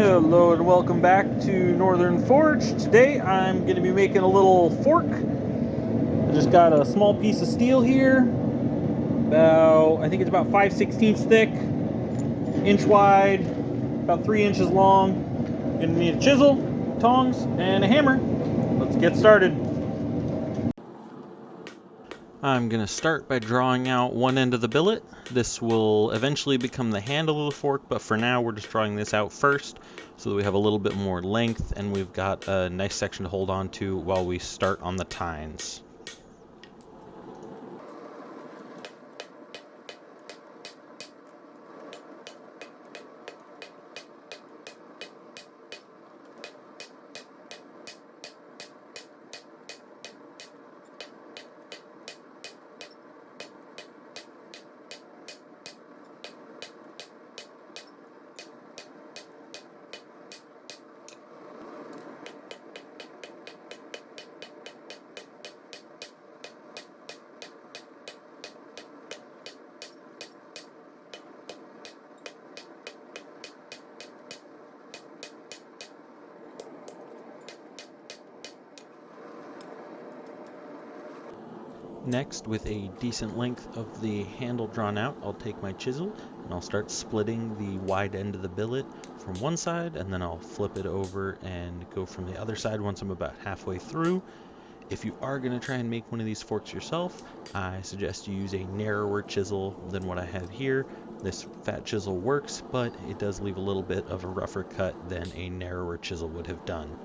Hello and welcome back to Northern Forge. Today I'm going to be making a little fork. I just got a small piece of steel here, I think it's about 5/16 thick, inch wide, about 3 inches long. Going to need a chisel, tongs, and a hammer. Let's get started. I'm going to start by drawing out one end of the billet. This will eventually become the handle of the fork, but for now we're just drawing this out first so that we have a little bit more length and we've got a nice section to hold on to while we start on the tines. Next, with a decent length of the handle drawn out, I'll take my chisel and I'll start splitting the wide end of the billet from one side, and then I'll flip it over and go from the other side once I'm about halfway through. If you are going to try and make one of these forks yourself, I suggest you use a narrower chisel than what I have here. This fat chisel works, but it does leave a little bit of a rougher cut than a narrower chisel would have done.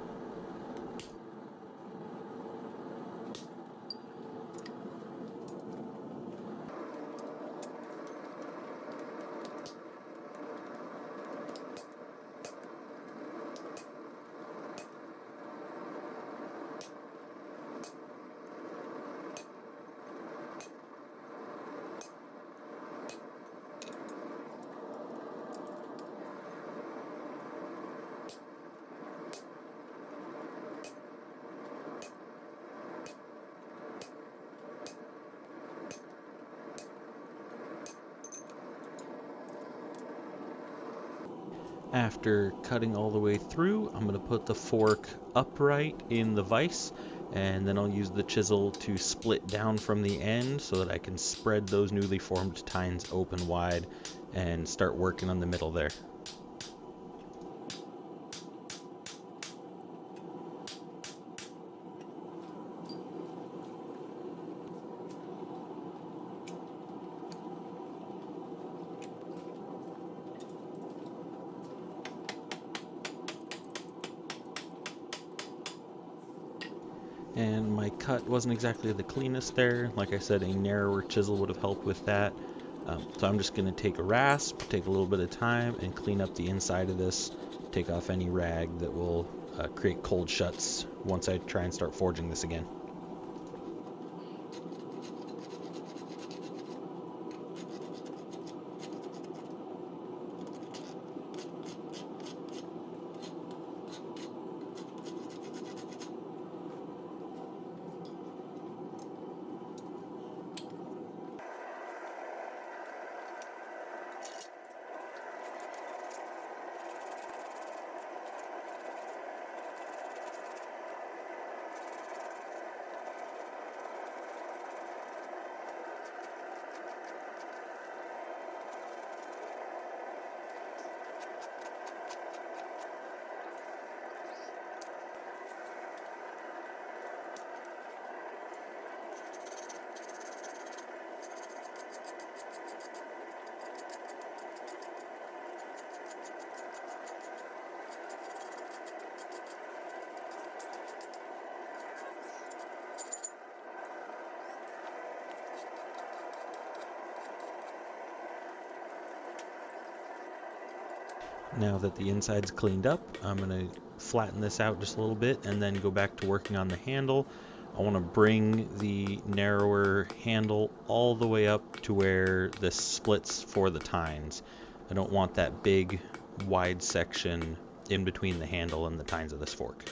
After cutting all the way through, I'm going to put the fork upright in the vise, and then I'll use the chisel to split down from the end so that I can spread those newly formed tines open wide and start working on the middle there. And my cut wasn't exactly the cleanest there. Like I said, a narrower chisel would have helped with that. So I'm just going to take a rasp, take a little bit of time, and clean up the inside of this, take off any rag that will create cold shuts once I try and start forging this again. Now that the inside's cleaned up, I'm going to flatten this out just a little bit and then go back to working on the handle. I want to bring the narrower handle all the way up to where this splits for the tines. I don't want that big wide section in between the handle and the tines of this fork.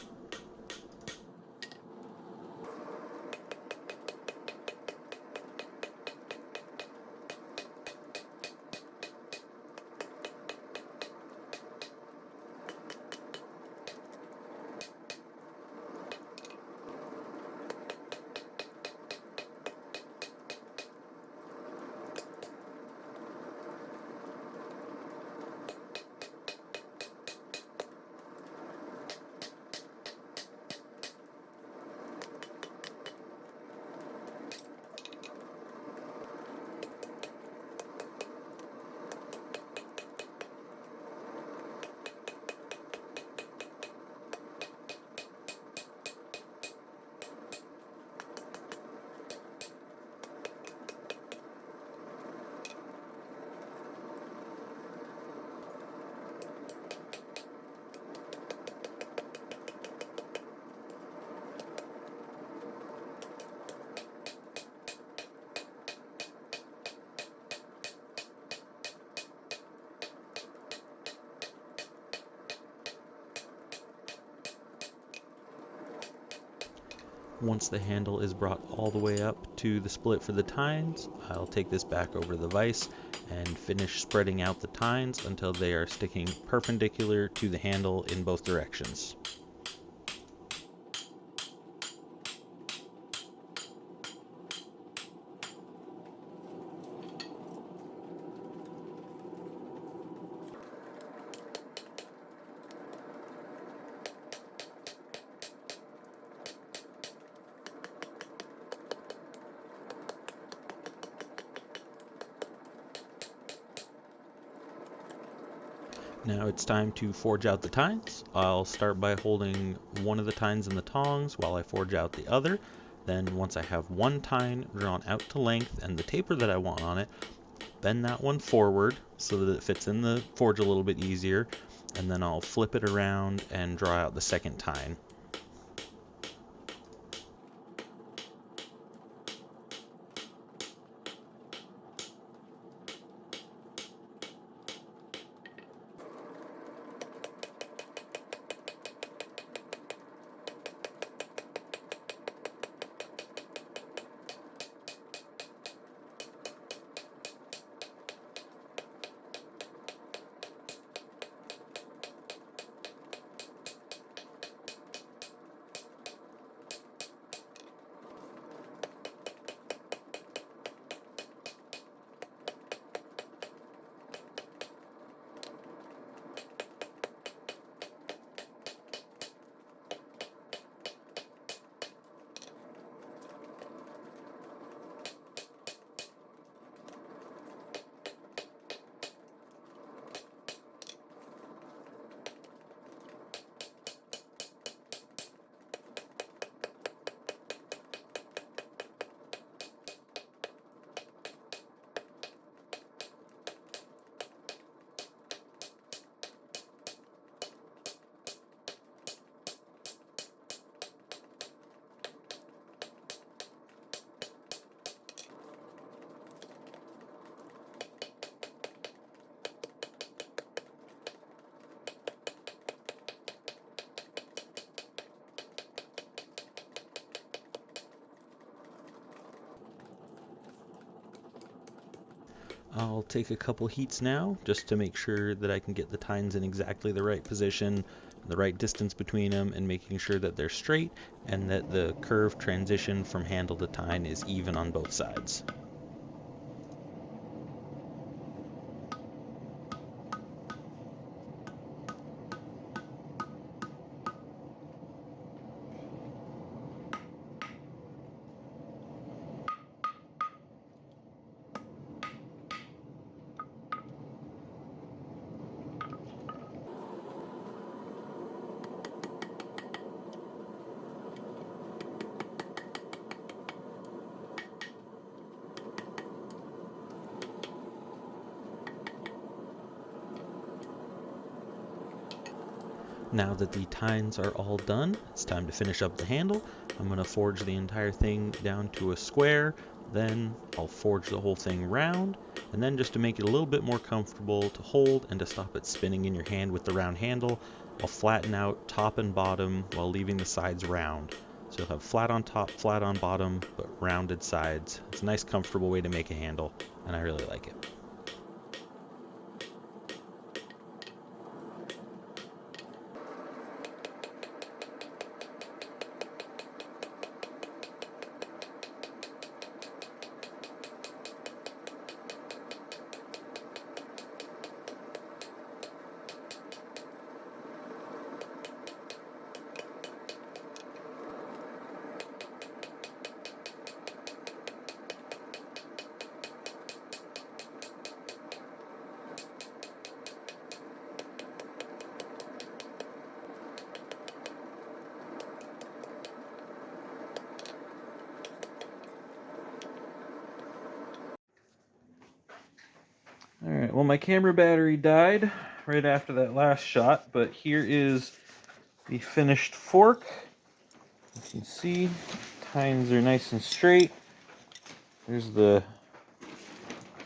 Once the handle is brought all the way up to the split for the tines, I'll take this back over the vise and finish spreading out the tines until they are sticking perpendicular to the handle in both directions. Now it's time to forge out the tines. I'll start by holding one of the tines in the tongs while I forge out the other. Then once I have one tine drawn out to length and the taper that I want on it, bend that one forward so that it fits in the forge a little bit easier, and then I'll flip it around and draw out the second tine. I'll take a couple heats now just to make sure that I can get the tines in exactly the right position, the right distance between them, and making sure that they're straight and that the curve transition from handle to tine is even on both sides. Now that the tines are all done, it's time to finish up the handle. I'm going to forge the entire thing down to a square, then I'll forge the whole thing round, and then just to make it a little bit more comfortable to hold and to stop it spinning in your hand with the round handle, I'll flatten out top and bottom while leaving the sides round. So you'll have flat on top, flat on bottom, but rounded sides. It's a nice comfortable way to make a handle, and I really like it. Alright, well my camera battery died right after that last shot, but here is the finished fork. You can see, tines are nice and straight. There's the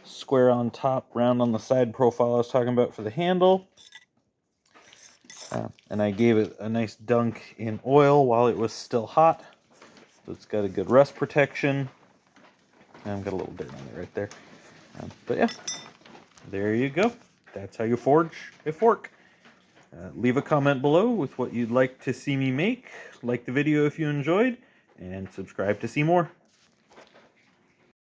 square on top, round on the side profile I was talking about for the handle. And I gave it a nice dunk in oil while it was still hot. So it's got a good rust protection. I've got a little dirt on it right there. But yeah, there you go. That's how you forge a fork. Leave a comment below with what you'd like to see me make. Like the video if you enjoyed, and subscribe to see more.